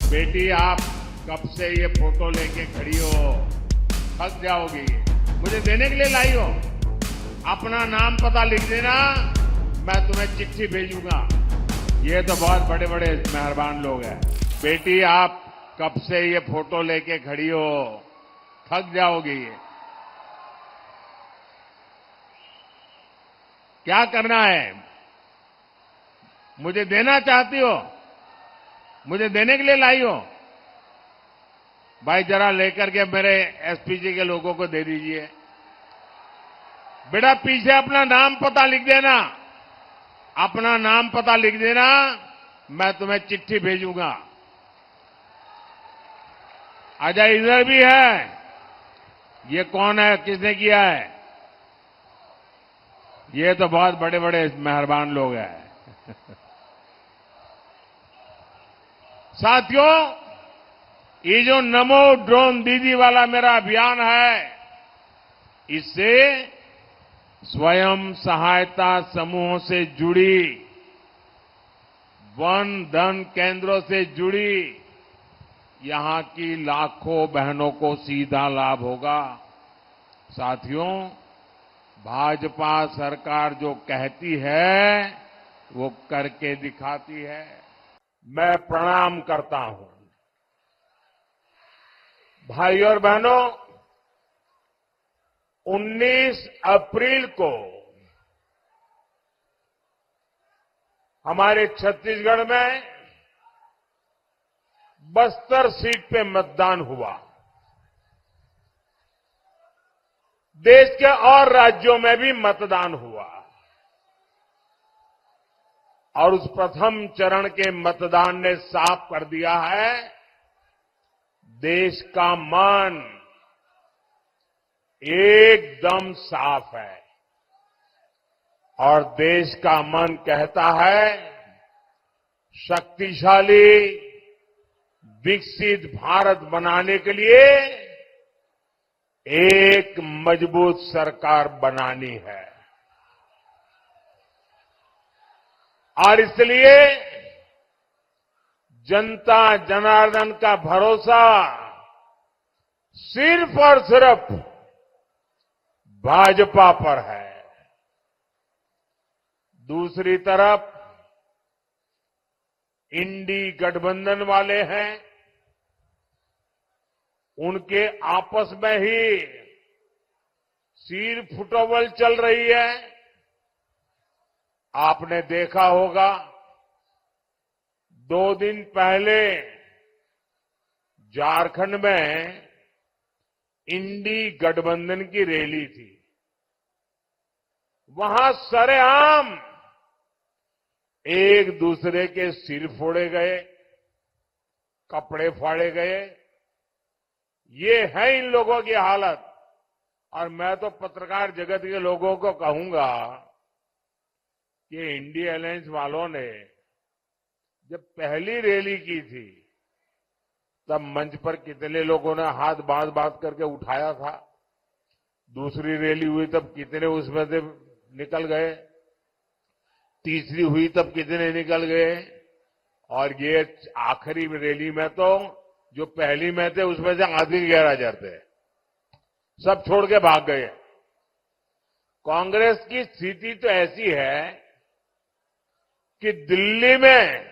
बेटी आप कब से ये फोटो लेके खड़ी हो, थक जाओगी। मुझे देने के लिए लाई हो? अपना नाम पता लिख देना, मैं तुम्हें चिट्ठी भेजूंगा। ये तो बहुत बड़े बड़े मेहरबान लोग हैं। बेटी आप कब से ये फोटो लेके खड़ी हो, थक जाओगी। क्या करना है? मुझे देना चाहती हो? मुझे देने के लिए लाई हो? भाई जरा लेकर के मेरे एसपीजी के लोगों को दे दीजिए। बेटा पीछे अपना नाम पता लिख देना, अपना नाम पता लिख देना, मैं तुम्हें चिट्ठी भेजूंगा। अजय इधर भी है। ये कौन है, किसने किया है? ये तो बहुत बड़े बड़े मेहरबान लोग हैं। साथियों, ये जो नमो ड्रोन दीदी वाला मेरा अभियान है, इससे स्वयं सहायता समूहों से जुड़ी, वन धन केंद्रों से जुड़ी यहां की लाखों बहनों को सीधा लाभ होगा। साथियों, भाजपा सरकार जो कहती है वो करके दिखाती है। मैं प्रणाम करता हूं। भाई और बहनों, 19 अप्रैल को हमारे छत्तीसगढ़ में बस्तर सीट पे मतदान हुआ। देश के और राज्यों में भी मतदान हुआ और उस प्रथम चरण के मतदान ने साफ कर दिया है, देश का मन एकदम साफ है और देश का मन कहता है शक्तिशाली विकसित भारत बनाने के लिए एक मजबूत सरकार बनानी है। और इसलिए जनता जनार्दन का भरोसा सिर्फ और सिर्फ भाजपा पर है। दूसरी तरफ इंडी गठबंधन वाले हैं, उनके आपस में ही सिर फुटोवल चल रही है। आपने देखा होगा 2 दिन पहले झारखंड में इंडी गठबंधन की रैली थी। वहां सरेआम एक दूसरे के सिर फोड़े गए, कपड़े फाड़े गए। ये है इन लोगों की हालत। और मैं तो पत्रकार जगत के लोगों को कहूंगा कि इंडिया अलायंस वालों ने जब पहली रैली की थी तब मंच पर कितने लोगों ने हाथ बांध बांध करके उठाया था। दूसरी रैली हुई तब कितने उसमें से निकल गए, तीसरी हुई तब कितने निकल गए, और ये आखिरी रैली में तो जो पहली में थे उसमें से आधी गैरहाजिर थे, सब छोड़ के भाग गए। कांग्रेस की स्थिति तो ऐसी है कि दिल्ली में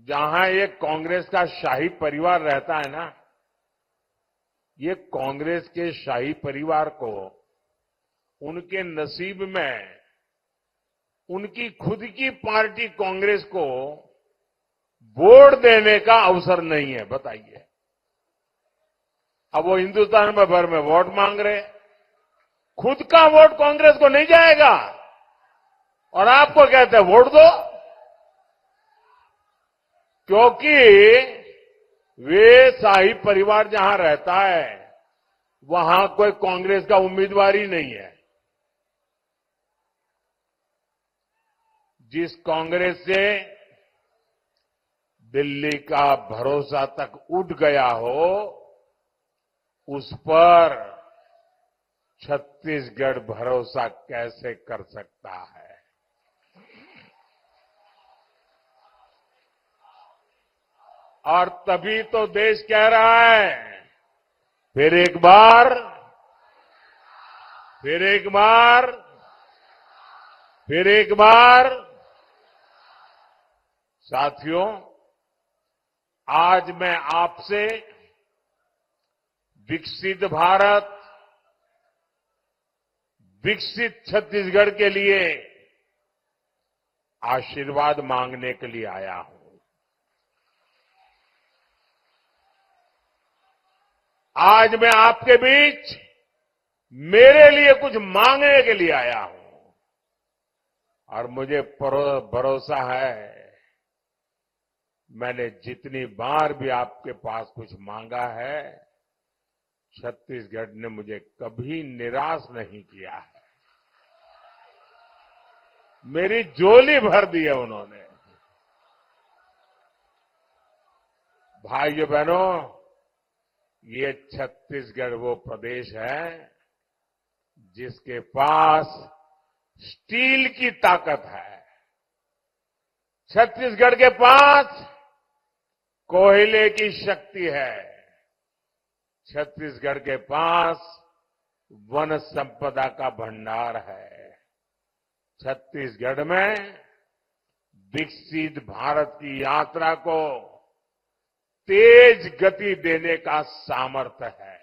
जहां ये कांग्रेस का शाही परिवार रहता है ना, ये कांग्रेस के शाही परिवार को उनके नसीब में उनकी खुद की पार्टी कांग्रेस को वोट देने का अवसर नहीं है। बताइए, अब वो हिंदुस्तान में भर में वोट मांग रहे, खुद का वोट कांग्रेस को नहीं जाएगा और आपको कहते हैं वोट दो, क्योंकि वे शाही परिवार जहां रहता है वहां कोई कांग्रेस का उम्मीदवार ही नहीं है। जिस कांग्रेस से दिल्ली का भरोसा तक उठ गया हो, उस पर छत्तीसगढ़ भरोसा कैसे कर सकता है? और तभी तो देश कह रहा है, फिर एक बार, फिर एक बार, फिर एक बार। साथियों, आज मैं आपसे विकसित भारत, विकसित छत्तीसगढ़ के लिए आशीर्वाद मांगने के लिए आया हूं। आज मैं आपके बीच मेरे लिए कुछ मांगने के लिए आया हूं और मुझे भरोसा है, मैंने जितनी बार भी आपके पास कुछ मांगा है, छत्तीसगढ़ ने मुझे कभी निराश नहीं किया है। मेरी झोली भर दी है उन्होंने। भाइयों बहनों, ये छत्तीसगढ़ वो प्रदेश है जिसके पास स्टील की ताकत है। छत्तीसगढ़ के पास कोयले की शक्ति है। छत्तीसगढ़ के पास वन संपदा का भंडार है। छत्तीसगढ़ में विकसित भारत की यात्रा को तेज गति देने का सामर्थ्य है।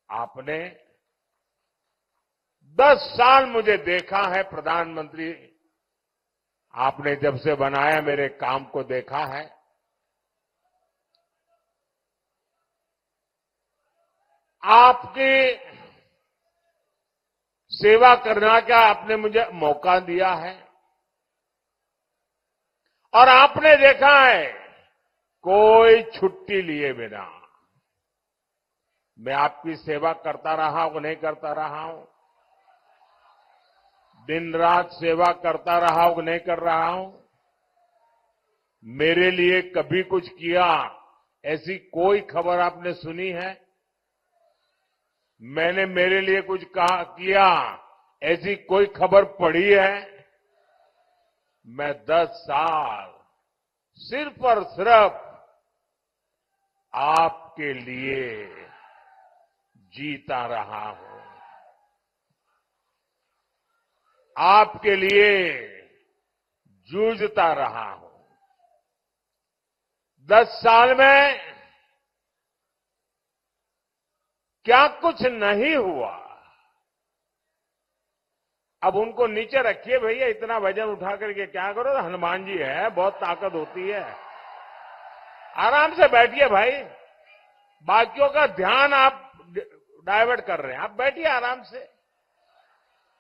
आपने 10 साल मुझे देखा है प्रधानमंत्री, आपने जब से बनाया मेरे काम को देखा है। आपकी सेवा करने का आपने मुझे मौका दिया है और आपने देखा है कोई छुट्टी लिए बिना मैं आपकी सेवा करता रहा हूं, नहीं करता रहा हूं। दिन रात सेवा करता रहा हूं, नहीं कर रहा हूं। मेरे लिए कभी कुछ किया, ऐसी कोई खबर आपने सुनी है? मैंने मेरे लिए कुछ किया, ऐसी कोई खबर पढ़ी है? मैं 10 साल सिर्फ और सिर्फ आपके लिए जीता रहा हूं, आपके लिए जूझता रहा हूं। 10 साल में क्या कुछ नहीं हुआ। अब उनको नीचे रखिए भैया, इतना वजन उठा करके क्या करो? हनुमान जी है, बहुत ताकत होती है। आराम से बैठिए भाई, बाकियों का ध्यान आप डाइवर्ट कर रहे हैं। आप बैठिए आराम से।